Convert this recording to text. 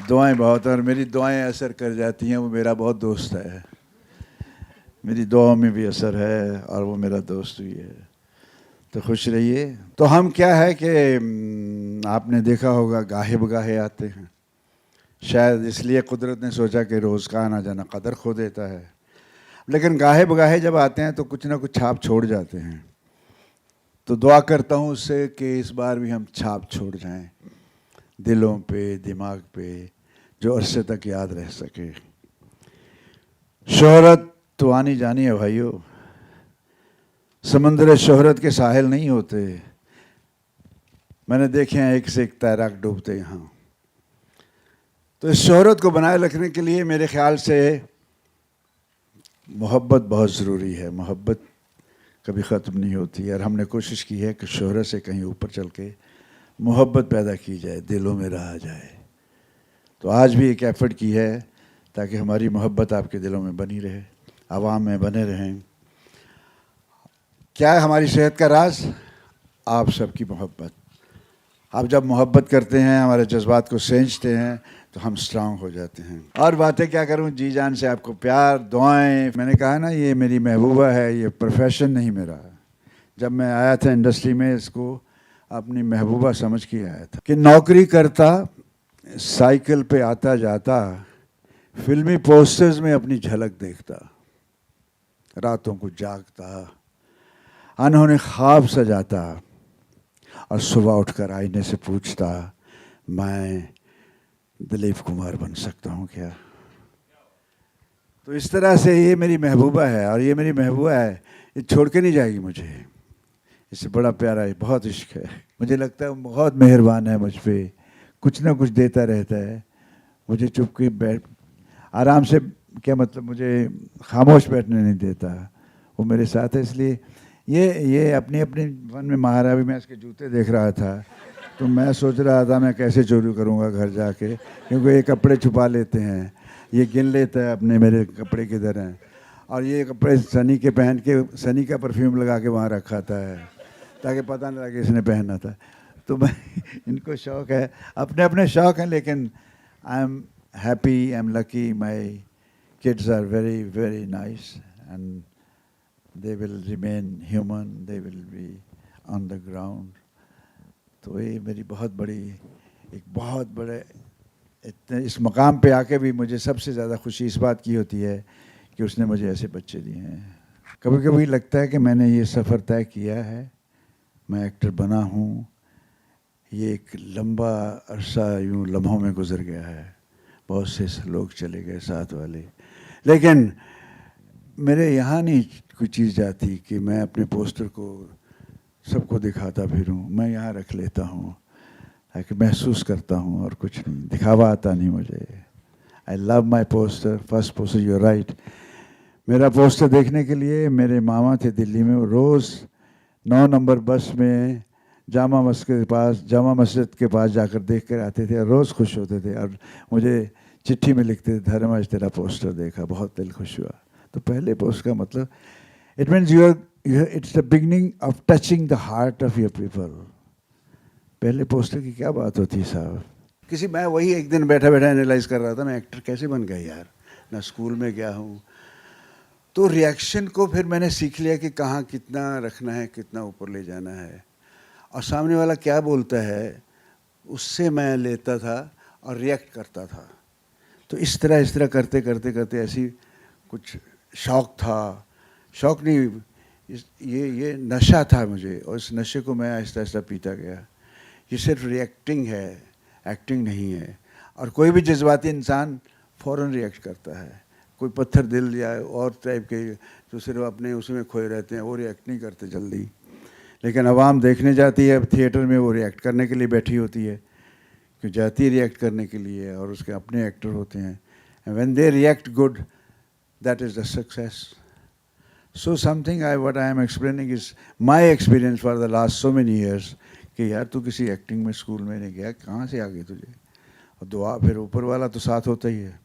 दुआएं बहुत हैं और मेरी दुआएं असर कर जाती हैं। वो मेरा बहुत दोस्त है, मेरी दुआओं में भी असर है और वो मेरा दोस्त भी है। तो खुश रहिए। तो हम क्या है कि आपने देखा होगा गाहे बगाहे आते हैं, शायद इसलिए कुदरत ने सोचा कि रोज़ का आना जाना कदर खो देता है। लेकिन गाहे बगाहे जब आते हैं तो कुछ ना कुछ छाप छोड़ जाते हैं। तो दुआ करता हूँ उससे कि इस बार भी हम छाप छोड़ जाएं दिलों पे, दिमाग पे, जो अरसे तक याद रह सके। शोहरत तो आनी जानी है भाइयों, समंदर शोहरत के साहिल नहीं होते। मैंने देखे हैं एक से एक तैराक डूबते यहाँ। तो इस शोहरत को बनाए रखने के लिए मेरे ख्याल से मोहब्बत बहुत ज़रूरी है। मोहब्बत कभी ख़त्म नहीं होती और हमने कोशिश की है कि शोहरत से कहीं ऊपर चल के मोहब्बत पैदा की जाए, दिलों में रहा जाए। तो आज भी एक एफ़र्ट की है ताकि हमारी मोहब्बत आपके दिलों में बनी रहे, आवाम में बने रहें। क्या है हमारी सेहत का राज? आप सबकी मोहब्बत। आप जब मोहब्बत करते हैं, हमारे जज्बात को सेंचते हैं, तो हम स्ट्रांग हो जाते हैं। और बातें क्या करूं, जी जान से आपको प्यार, दुआएं। मैंने कहा ना, ये मेरी महबूबा है, ये प्रोफेशन नहीं मेरा। जब मैं आया था इंडस्ट्री में, इसको अपनी महबूबा समझ के आया था कि नौकरी करता, साइकिल पे आता जाता, फिल्मी पोस्टर्स में अपनी झलक देखता, रातों को जागता, अनहोने ख्वाब सजाता और सुबह उठकर आईने से पूछता, मैं दिलीप कुमार बन सकता हूँ क्या? तो इस तरह से ये मेरी महबूबा है और ये मेरी महबूबा है, ये छोड़ के नहीं जाएगी मुझे। इससे बड़ा प्यारा है, बहुत इश्क है। मुझे लगता है बहुत मेहरबान है मुझ पर, कुछ ना कुछ देता रहता है मुझे। चुप के बैठ आराम से, क्या मतलब, मुझे खामोश बैठने नहीं देता। वो मेरे साथ है, इसलिए ये अपनी अपनी वन में माहिर है। अभी मैं इसके जूते देख रहा था तो मैं सोच रहा था मैं कैसे चोरी करूँगा घर जाके, क्योंकि ये कपड़े छुपा लेते हैं, ये गिन लेता है अपने मेरे कपड़े किधर हैं। और ये कपड़े सनी के पहन के, सनी का परफ्यूम लगा के वहाँ रखा था ताकि पता नहीं लगे इसने पहना था। तो मैं इनको शौक़ है, अपने अपने शौक़ हैं, लेकिन I am happy, I am lucky, my kids are very very nice and they will remain human, they will be on the ground. तो ये मेरी बहुत बड़ी, एक बहुत बड़े, इतने इस मकाम पे आके भी मुझे सबसे ज़्यादा खुशी इस बात की होती है कि उसने मुझे ऐसे बच्चे दिए हैं। कभी कभी लगता है कि मैंने ये सफ़र तय किया है, मैं एक्टर बना हूँ, ये एक लंबा अरसा यूँ लम्हों में गुजर गया है, बहुत से लोग चले गए साथ वाले, लेकिन मेरे यहाँ नहीं कोई चीज़ जाती कि मैं अपने पोस्टर को सबको दिखाता फिरूं। मैं यहाँ रख लेता हूँ ताकि महसूस करता हूँ, और कुछ नहीं, दिखावा आता नहीं मुझे। I love my poster, first poster, you are right. मेरा पोस्टर देखने के लिए मेरे मामा थे दिल्ली में, वो रोज़ 9 नंबर बस में जामा मस्जिद के पास जाकर देख कर आते थे और रोज़ खुश होते थे और मुझे चिट्ठी में लिखते थे, धर्मराज तेरा पोस्टर देखा, बहुत दिल खुश हुआ। तो पहले पोस्ट का मतलब, it means it's the beginning of touching the heart of your people. पहले पोस्टर की क्या बात होती है साहब। मैं वही एक दिन बैठा बैठा एनालाइज कर रहा था, मैं एक्टर कैसे बन गया यार, ना स्कूल में गया हूँ। तो रिएक्शन को फिर मैंने सीख लिया कि कहाँ कितना रखना है, कितना ऊपर ले जाना है, और सामने वाला क्या बोलता है उससे मैं लेता था और रिएक्ट करता था। तो इस तरह करते करते करते ऐसी कुछ शौक़ था, शौक़ नहीं, ये नशा था मुझे, और इस नशे को मैं आहिस्ता आहिस्ता पीता गया। ये सिर्फ रिएक्टिंग है, एक्टिंग नहीं है। और कोई भी जज्बाती इंसान फ़ौरन रिएक्ट करता है। कोई पत्थर दिल या और टाइप के जो सिर्फ अपने उसमें खोए रहते हैं, वो रिएक्ट नहीं करते जल्दी। लेकिन आवाम देखने जाती है थिएटर में, वो रिएक्ट करने के लिए बैठी होती है, क्यों जाती है रिएक्ट करने के लिए, और उसके अपने एक्टर होते हैं। And when they react good, that is the success. So what I am explaining is my experience for the last so many years कि यार तू किसी एक्टिंग में स्कूल में नहीं गया, कहाँ से आ गई तुझे? और दुआ फिर ऊपर वाला तो साथ होता ही है।